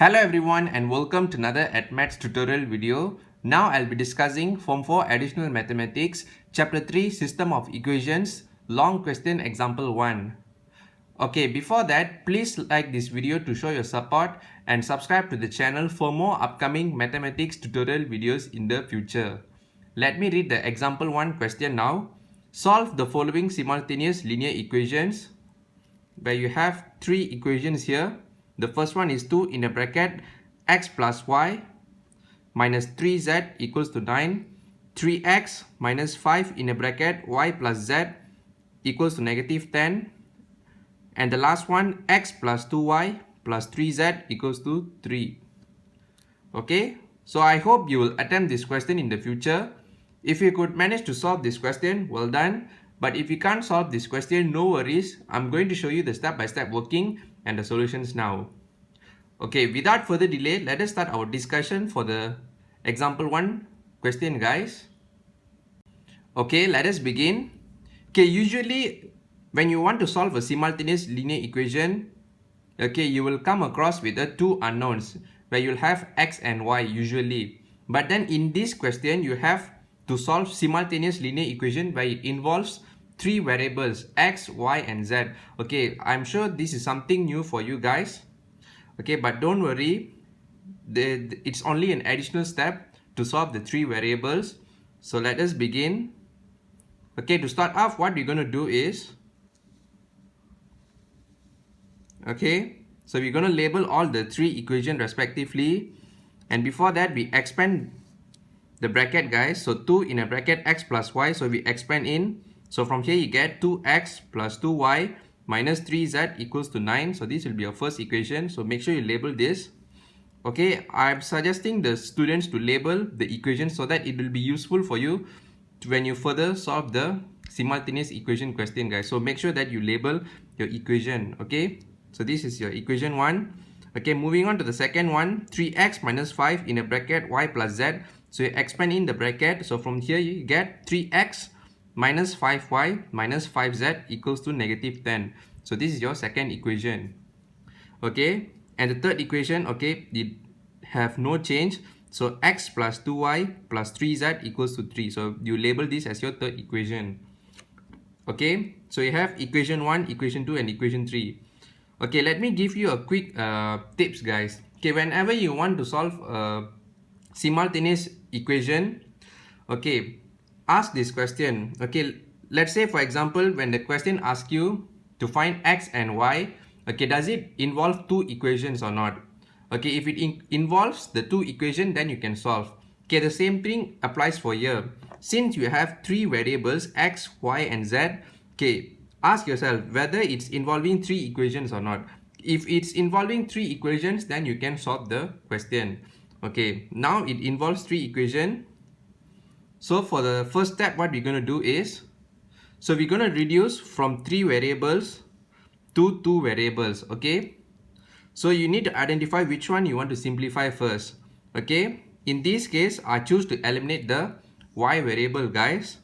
Hello everyone and welcome to another Maths tutorial video. Now I'll be discussing Form 4 Additional Mathematics Chapter 3 System of Equations Long Question Example 1. Okay, before that, please like this video to show your support and subscribe to the channel for more upcoming mathematics tutorial videos in the future. Let me read the example 1 question now. Solve the following simultaneous linear equations where you have three equations here. The first one is 2 in a bracket x plus y minus 3z equals to 9, 3x minus 5 in a bracket y plus z equals to negative 10, and the last one x plus 2y plus 3z equals to 3. Okay, so I hope you will attempt this question in the future. If you could manage to solve this question, well done. But if you can't solve this question, no worries. I'm going to show you the step-by-step working and the solutions now. Okay, without further delay, let us start our discussion for the example 1 question, guys. Okay, let us begin. Okay, usually when you want to solve a simultaneous linear equation, okay, you will come across with the two unknowns where you'll have x and y usually. But then in this question, you have to solve simultaneous linear equation where it involves three variables x, y, and z. Okay, I'm sure this is something new for you guys. Okay, but don't worry, it's only an additional step to solve the three variables. So let us begin. Okay, to start off, what we're going to do is, okay, so we're going to label all the three equations respectively, and before that we expand the bracket, guys. So 2 in a bracket x plus y, so we expand in. So from here you get 2x plus 2y minus 3z equals to 9. So this will be your first equation, so make sure you label this. Okay, I'm suggesting the students to label the equation so that it will be useful for you when you further solve the simultaneous equation question, guys. So make sure that you label your equation. Okay, so this is your equation 1. Okay, moving on to the second one, 3x minus 5 in a bracket y plus z. So you expand in the bracket. So from here you get 3x minus 5y minus 5z equals to negative 10. So this is your second equation. Okay, and the third equation, okay, it have no change. So x plus 2y plus 3z equals to 3. So you label this as your third equation. Okay, so you have equation 1, equation 2, and equation 3. Okay, let me give you a quick tips, guys. Okay, whenever you want to solve a simultaneous equation, okay, ask this question. Okay, let's say for example, when the question asks you to find x and y, okay, does it involve two equations or not? Okay, if it involves the two equations, then you can solve. Okay, the same thing applies for here. Since you have three variables x, y, and z, okay, ask yourself whether it's involving three equations or not. If it's involving three equations, then you can solve the question. Okay, now it involves three equations. So for the first step, what we're going to do is, so we're going to reduce from three variables to two variables. Okay, so you need to identify which one you want to simplify first. Okay, in this case, I choose to eliminate the y variable, guys.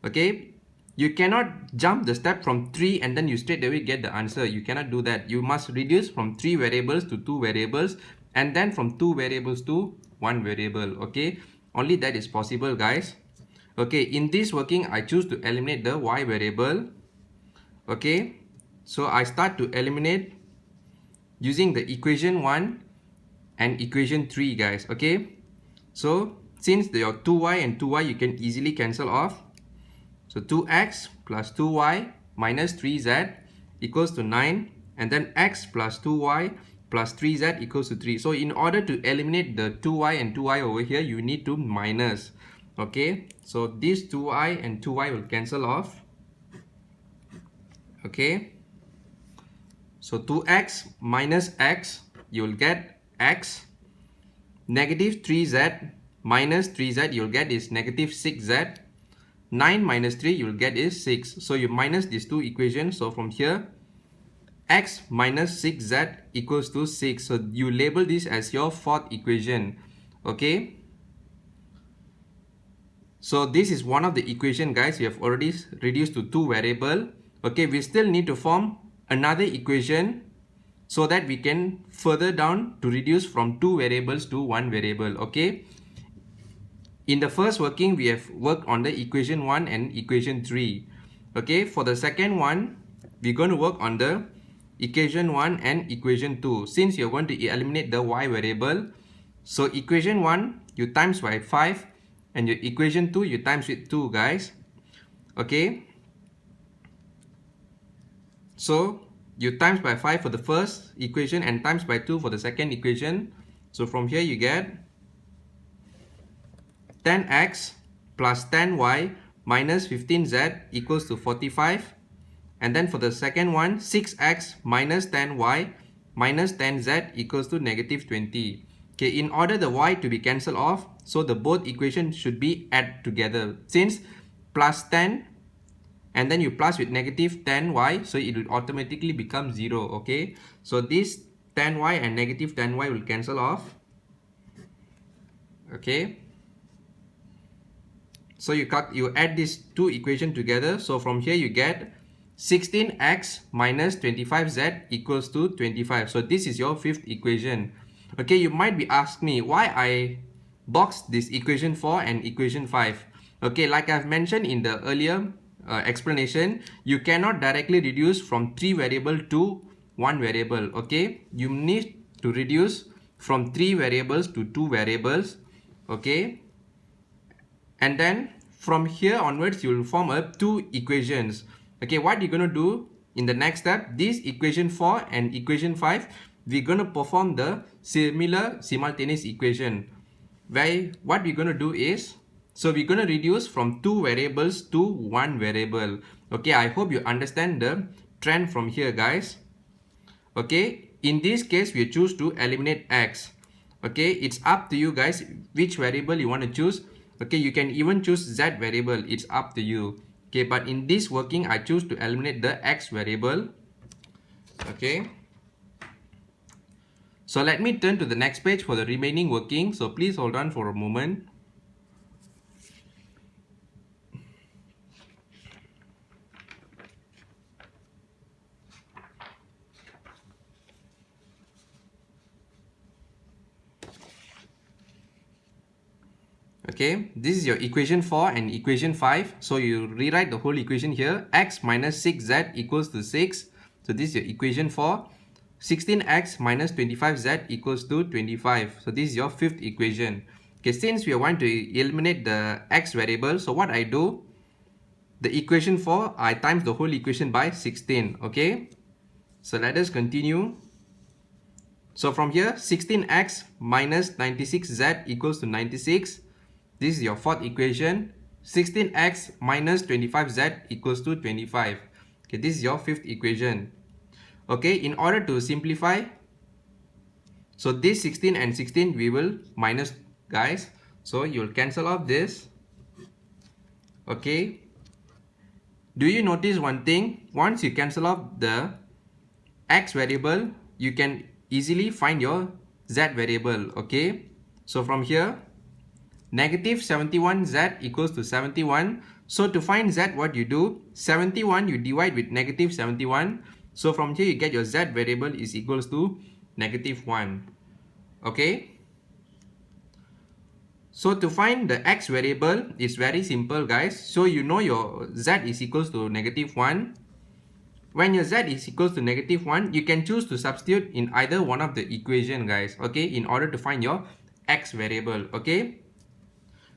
Okay, you cannot jump the step from 3 and then you straight away get the answer. You cannot do that. You must reduce from 3 variables to 2 variables and then from 2 variables to 1 variable. Okay, only that is possible, guys. Okay, in this working, I choose to eliminate the y variable. Okay, so I start to eliminate using the equation 1 and equation 3, guys. Okay, so since there are 2y and 2y, you can easily cancel off. So 2x plus 2y minus 3z equals to 9, and then x plus 2y plus 3z equals to 3. So in order to eliminate the 2y and 2y over here, you need to minus. Okay, so this 2y and 2y will cancel off. Okay, so 2x minus x, you will get x. Negative 3z minus 3z, you will get is negative 6z. 9 minus 3 you will get is 6. So you minus these two equations. So from here, x minus 6z equals to 6. So you label this as your fourth equation. Okay, so this is one of the equation, guys. We have already reduced to two variable. Okay, we still need to form another equation so that we can further down to reduce from 2 variables to 1 variable. Okay, in the first working we have worked on the equation 1 and equation 3. Okay, for the second one we're going to work on the equation 1 and equation 2. Since you're going to eliminate the y variable, so equation 1 you times by 5 and your equation 2 you times with 2, guys. Okay, so you times by 5 for the first equation and times by 2 for the second equation. So from here you get 10x plus 10y minus 15z equals to 45. And then for the second one, 6x minus 10y minus 10z equals to negative 20. Okay, in order the y to be cancelled off, so the both equations should be add together. Since plus 10 and then you plus with negative 10y, so it will automatically become 0. Okay, so this 10y and negative 10y will cancel off. Okay, so you add these two equations together. So from here you get 16x minus 25z equals to 25. So this is your fifth equation. Okay, you might be asking me why I boxed this equation 4 and equation 5. Okay, like I've mentioned in the earlier explanation, you cannot directly reduce from 3 variable to 1 variable. Okay, you need to reduce from 3 variables to 2 variables. Okay, and then from here onwards you will form up 2 equations. Okay, what you're going to do in the next step, this equation 4 and equation 5, we're going to perform the similar simultaneous equation. Where what we're going to do is, so we're going to reduce from 2 variables to 1 variable. Okay, I hope you understand the trend from here, guys. Okay, in this case we choose to eliminate x. Okay, it's up to you guys which variable you want to choose. Okay, you can even choose z variable, it's up to you. Okay, but in this working I choose to eliminate the x variable. Okay, so let me turn to the next page for the remaining working. So please hold on for a moment. Okay, this is your equation 4 and equation 5. So you rewrite the whole equation here. X minus 6z equals to 6. So this is your equation 4. 16x minus 25z equals to 25. So this is your fifth equation. Okay, since we want to eliminate the x variable, so what I do, the equation 4, I times the whole equation by 16. Okay, so let us continue. So from here, 16x minus 96z equals to 96. This is your fourth equation. 16x minus 25z equals to 25. Okay, this is your fifth equation. Okay, in order to simplify, so this 16 and 16 we will minus, guys. So you will cancel off this. Okay, do you notice one thing? Once you cancel off the x variable, you can easily find your z variable. Okay, so from here, negative 71z equals to 71. So to find z, what you do, 71 you divide with negative 71. So from here you get your z variable is equals to negative 1. Okay, so to find the x variable is very simple, guys. So you know your z is equals to negative 1. When your z is equals to negative 1, you can choose to substitute in either one of the equation, guys. Okay, in order to find your x variable. Okay,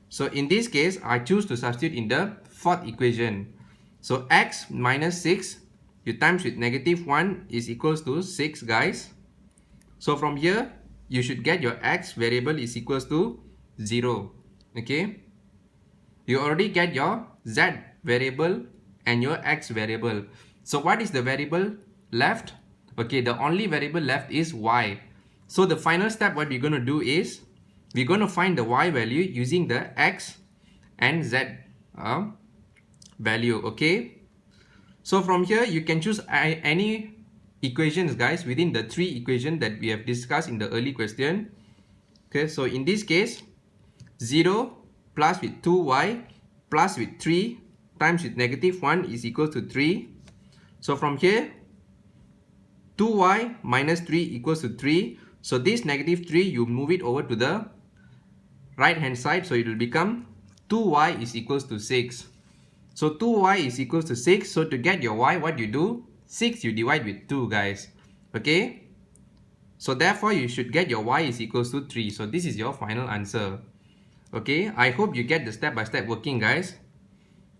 so in this case I choose to substitute in the fourth equation. So x minus 6 you times with negative 1 is equals to 6, guys. So from here you should get your x variable is equals to 0. Okay, you already get your z variable and your x variable. So what is the variable left? Okay, the only variable left is y. So the final step what we're going to do is we're going to find the y value using the x and z value. Okay, so from here you can choose any equations, guys, within the 3 equations that we have discussed in the early question. Okay, so in this case 0 plus with 2y plus with 3 times with negative 1 is equal to 3. So from here 2y minus 3 equals to 3. So this negative 3, you move it over to the right hand side. So it will become 2y is equals to 6. So 2y is equals to 6. So to get your y, what you do? 6 you divide with 2, guys. Okay. So therefore you should get your y is equals to 3. So this is your final answer. Okay. I hope you get the step-by-step working, guys,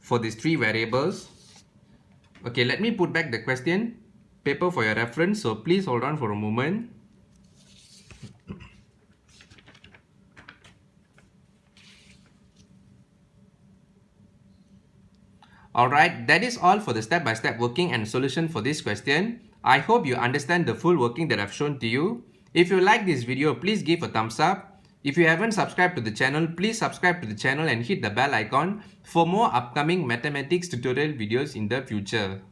for these 3 variables. Okay, let me put back the question paper for your reference. So please hold on for a moment. Alright, that is all for the step-by-step working and solution for this question. I hope you understand the full working that I've shown to you. If you like this video, please give a thumbs up. If you haven't subscribed to the channel, please subscribe to the channel and hit the bell icon for more upcoming mathematics tutorial videos in the future.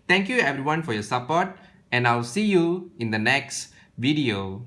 Thank you everyone for your support, and I'll see you in the next video.